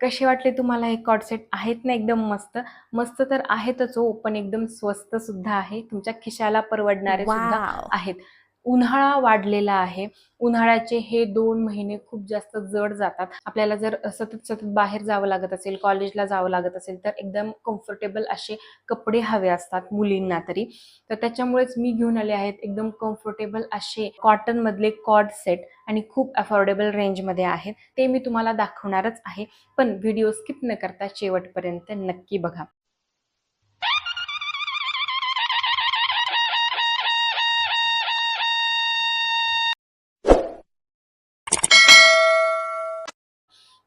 कसे वाटले तुम्हाला हे कॉर्ड सेट? आहेत ना एकदम मस्त. मस्त तर आहेतच हो, पण एकदम स्वस्त सुद्धा आहे. तुमच्या खिशाला परवडणारे सुद्धा वाव! आहेत. उन्हाळा वाढलेला आहे. उन्हाळ्याचे हे 2 महिने खूप जास्त जड जातात. आपल्याला जर सतत बाहेर जावं लागत असेल, कॉलेजला जावं लागत असेल, तर एकदम कम्फर्टेबल असे कपडे हवे असतात मुलींना तरी. तर त्याच्यामुळेच मी घेऊन आले आहेत एकदम कम्फर्टेबल असे कॉटन मधले कॉर्ड सेट आणि खूप अफोर्डेबल रेंजमध्ये आहेत. ते मी तुम्हाला दाखवणारच आहे. पण व्हिडिओ स्किप न करता शेवटपर्यंत नक्की बघा.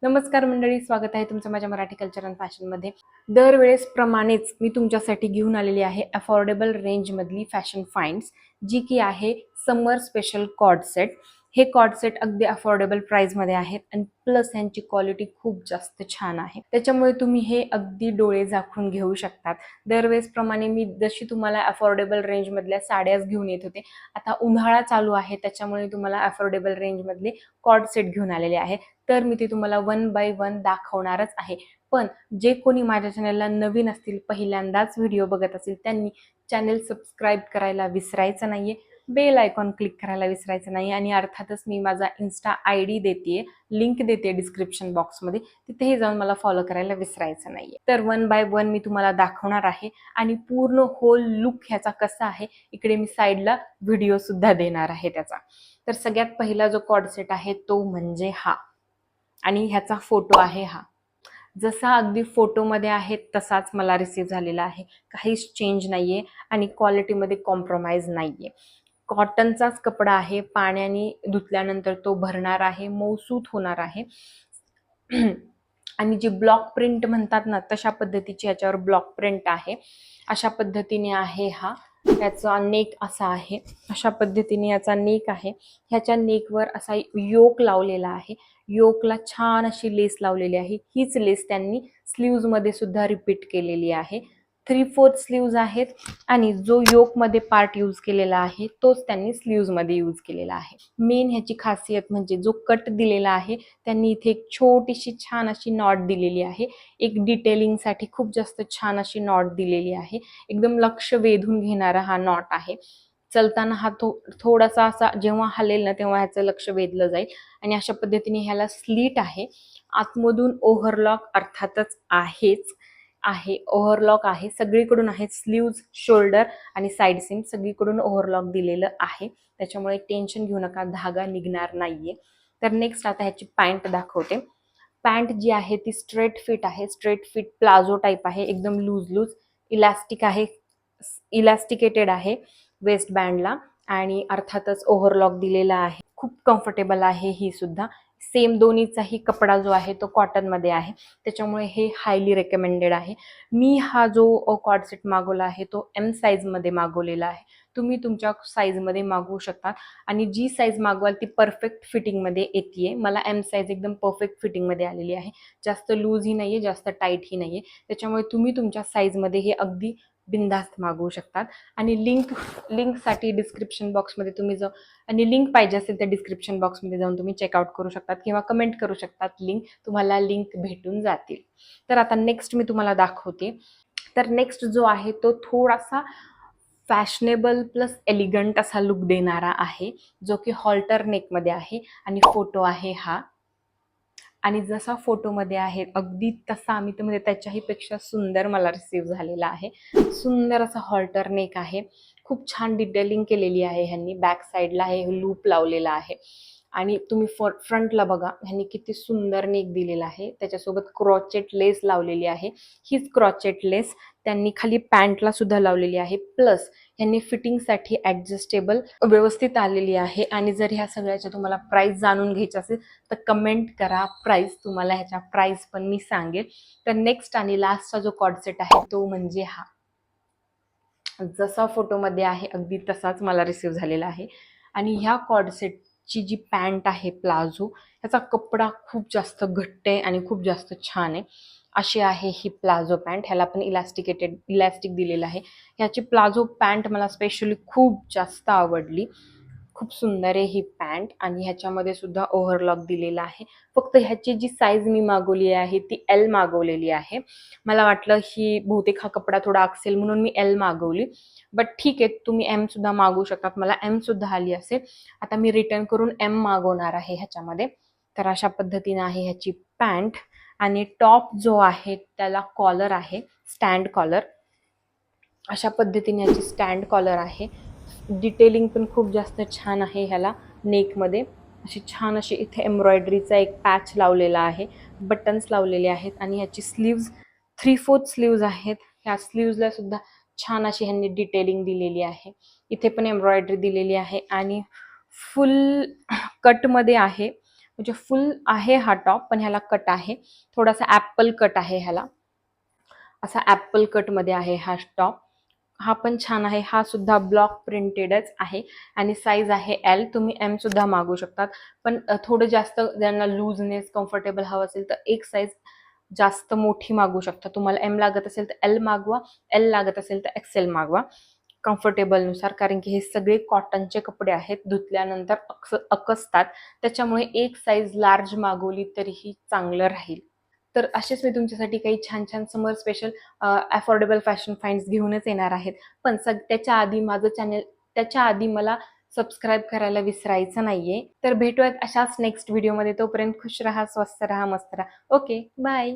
नमस्कार मंडळी, स्वागत आहे तुमचं माझ्या मराठी कल्चर अँड फॅशनमध्ये. दरवेळेस प्रमाणेच मी तुमच्यासाठी घेऊन आलेली आहे अफोर्डेबल रेंजमधली फॅशन फाइंड्स, जी की आहे समर स्पेशल कॉर्ड सेट. हे कॉर्ड सेट अगदी अफोर्डेबल प्राइसमध्ये आहेत आणि प्लस ह्यांची क्वालिटी खूप जास्त छान आहे. त्याच्यामुळे तुम्ही हे अगदी डोळे झाकून घेऊ शकतात. दरवेळेस प्रमाणे मी जशी तुम्हाला अफोर्डेबल रेंजमधल्या साड्याच घेऊन येत होते, आता उन्हाळा चालू आहे त्याच्यामुळे तुम्हाला अफोर्डेबल रेंजमधले कॉर्ड सेट घेऊन आलेले आहे. तर मी ते तुम्हाला 1 बाय 1 दाखवणारच आहे. पण जे कोणी माझ्या चॅनलला नवीन असतील, पहिल्यांदाच व्हिडिओ बघत असतील, त्यांनी चॅनल सबस्क्राईब करायला विसरायचं नाहीये, बेल आयकॉन क्लिक करायला विसरायचं नाही आणि अर्थातच मी माझा इन्स्टा ID देते, लिंक देते डिस्क्रिप्शन बॉक्समध्ये, तिथेही जाऊन मला फॉलो करायला विसरायचं नाहीये. तर 1 बाय 1 मी तुम्हाला दाखवणार आहे आणि पूर्ण होल लुक ह्याचा कसा आहे इकडे मी साईडला व्हिडिओ सुद्धा देणार आहे त्याचा. तर सगळ्यात पहिला जो कॉर्ड सेट आहे तो म्हणजे हा, आणि ह्याचा फोटो आहे हा. जसा अगदी फोटोमध्ये आहे तसाच मला रिसीव्ह झालेला आहे. काहीच चेंज नाहीये आणि क्वालिटीमध्ये कॉम्प्रोमाइज नाहीये. कॉटनचाच कपडा आहे. पाण्याने धुतल्यानंतर तो भरणार आहे, मऊसूत होणार आहे. आणि जी ब्लॉक प्रिंट म्हणतात ना, तशा पद्धतीची याच्यावर ब्लॉक प्रिंट आहे. अशा पद्धतीने आहे हा. याचा नेक असा आहे. अशा पद्धतीने याचा नेक आहे. ह्याच्या नेकवर असा योक लावलेला आहे. योकला छान अशी लेस लावलेली आहे. हीच लेस त्यांनी स्लीव्ज मध्ये सुद्धा रिपीट केलेली आहे. 3/4 स्लीव्ज आहेत आणि जो योक मध्ये पार्ट यूज केलेला आहे तोच त्यांनी स्लीव्ज मध्ये यूज केलेला आहे. मेन ह्याची खासियत म्हणजे जो कट दिलेला आहे त्यांनी इथे एक छोटीशी छान अशी नॉट दिलेली आहे. एक डिटेलिंग साठी खूप जास्त छान अशी नॉट दिलेली आहे. एकदम लक्ष वेधून घेणारा हा नॉट आहे. चलताना हा थोडासा असा जेव्हा हलेल ना तेव्हा ह्याचं लक्ष वेधलं जाईल. आणि अशा पद्धतीने ह्याला स्लीट आहे. आतमधून ओव्हरलॉक अर्थातच आहे ओव्हरलॉक आहे, सगळीकडून आहे. स्लीव्ज, शोल्डर आणि साईड सीम सगळीकडून ओव्हरलॉक दिलेलं आहे. त्याच्यामुळे टेन्शन घेऊ नका, धागा निघणार नाहीये. तर नेक्स्ट आता ह्याची पॅन्ट दाखवते. पॅन्ट जी आहे ती स्ट्रेट फिट आहे. स्ट्रेट फिट प्लाझो टाईप आहे. एकदम लूज इलास्टिक आहे, इलास्टिकेटेड आहे वेस्ट बँडला आणि अर्थातच ओव्हरलॉक दिलेला आहे. खूप कम्फर्टेबल आहे ही सुद्धा. सेम दोन्हीचाही कपडा जो आहे तो कॉटन मध्ये आहे, त्याच्यामुळे हे हायली रेकमेंडेड आहे. मी हा जो कॉर्ड सेट मागवला आहे तो M साईज मध्ये मागवलेला आहे. तुम्ही तुमच्या साईज मध्ये मागवू शकता आणि जी साईज मागवाल ती परफेक्ट फिटिंग मध्ये येते. मला M साईज एकदम परफेक्ट फिटिंग मध्ये आलेली आहे. जास्त लूज ही नाहीये, जास्त टाईट ही नाहीये. त्याच्यामुळे तुम्ही तुमच्या साईज मध्ये हे अगदी बिनधास्त मागवू शकतात. आणि लिंकसाठी डिस्क्रिप्शन बॉक्समध्ये तुम्ही जाऊ आणि लिंक पाहिजे असेल तर डिस्क्रिप्शन बॉक्समध्ये जाऊन तुम्ही चेकआउट करू शकतात किंवा कमेंट करू शकतात. तुम्हाला लिंक भेटून जातील. तर आता नेक्स्ट मी तुम्हाला दाखवते. तर नेक्स्ट जो आहे तो थोडासा फॅशनेबल प्लस एलिगंट असा लुक देणारा आहे, जो की हॉल्टर नेकमध्ये आहे आणि फोटो आहे हा. आणि जसा फोटोमध्ये आहे अगदी तसा मी तर म्हणजे त्याच्याही पेक्षा सुंदर मला रिसीव्ह झालेला आहे. सुंदर असा हॉल्टर नेक आहे. खूप छान डिटेलिंग केलेली आहे ह्यांनी. बॅक साईडला हे लूप लावलेला आहे आणि तुम्ही फ्रंटला बघा ह्यांनी किती सुंदर नेक दिलेला आहे. त्याच्यासोबत क्रॉचेट लेस लावलेली आहे. हीच क्रॉचेट लेस त्यांनी खाली पॅन्टला सुद्धा लावलेली आहे. प्लस ह्यांनी फिटिंगसाठी ऍडजस्टेबल व्यवस्थित आलेली आहे. आणि जर ह्या सगळ्याच्या तुम्हाला प्राइस जाणून घ्यायची असेल तर कमेंट करा प्राइस, तुम्हाला ह्याच्या प्राइस पण मी सांगेल. तर नेक्स्ट आणि लास्टचा जो कॉर्ड सेट आहे तो म्हणजे हा. जसा फोटोमध्ये आहे अगदी तसाच मला रिसीव्ह झालेला आहे. आणि ह्या कॉर्ड सेटची जी पॅन्ट आहे प्लाझो, ह्याचा कपडा खूप जास्त घट्ट आहे आणि खूप जास्त छान आहे. अशी आहे ही प्लाझो पॅन्ट. ह्याला पण इलास्टिक दिलेलं आहे. ह्याची प्लाझो पॅन्ट मला स्पेशली खूप जास्त आवडली. खूप सुंदर आहे ही पॅन्ट आणि ह्याच्यामध्ये सुद्धा ओव्हरलॉक दिलेला आहे. फक्त ह्याची जी साईज मी मागवली आहे ती एल मागवलेली आहे. मला वाटलं ही बहुतेक हा कपडा थोडा असेल म्हणून मी एल मागवली. बट ठीक आहे, तुम्ही एम सुद्धा मागवू शकतात. मला एम सुद्धा आली असेल. आता मी रिटर्न करून एम मागवणार आहे ह्याच्यामध्ये. तर अशा पद्धतीने आहे ह्याची पॅन्ट आणि टॉप जो आहे त्याला कॉलर आहे, स्टँड कॉलर. अशा पद्धतीने याची स्टँड कॉलर आहे. डिटेलिंग पण खूप जास्त छान आहे ह्याला. नेकमध्ये अशी छान अशी इथे एम्ब्रॉयडरीचा एक पॅच लावलेला आहे, बटन्स लावलेले आहेत आणि ह्याची स्लीव्ज 3/4 स्लीव्ज आहेत. ह्या स्लीव्जला सुद्धा छान अशी ह्यांनी डिटेलिंग दिलेली आहे. इथे पण एम्ब्रॉयडरी दिलेली आहे आणि फुल कटमध्ये आहे. म्हणजे फुल आहे हा टॉप, पण ह्याला कट आहे. थोडासा ॲपल कट आहे ह्याला. असा ॲपल कटमध्ये आहे हा टॉप. हा पण छान आहे. हा सुद्धा ब्लॉक प्रिंटेडच आहे आणि साईज आहे एल. तुम्ही एम सुद्धा मागवू शकतात. पण थोडं जास्त ज्यांना लूजनेस, कम्फर्टेबल हवं असेल तर एक साईज जास्त मोठी मागवू शकता. तुम्हाला एम लागत असेल तर एल मागवा, एल लागत असेल तर एक्सेल मागवा कम्फर्टेबलनुसार. कारण की हे सगळे कॉटनचे कपडे आहेत. धुतल्यानंतर अकसतात. त्याच्यामुळे एक साईज लार्ज मागवली तरीही चांगलं राहील. तर असेच मी तुमच्यासाठी काही छान छान समर स्पेशल अफोर्डेबल फॅशन फाइंड्स घेऊनच येणार आहेत. पण त्याच्या आधी माझं चॅनल, त्याच्या आधी मला सबस्क्राईब करायला विसरायचं नाहीये. तर भेटूयात अशाच नेक्स्ट व्हिडिओमध्ये. तोपर्यंत खुश राहा, स्वस्त राहा, मस्त राहा. Okay, bye.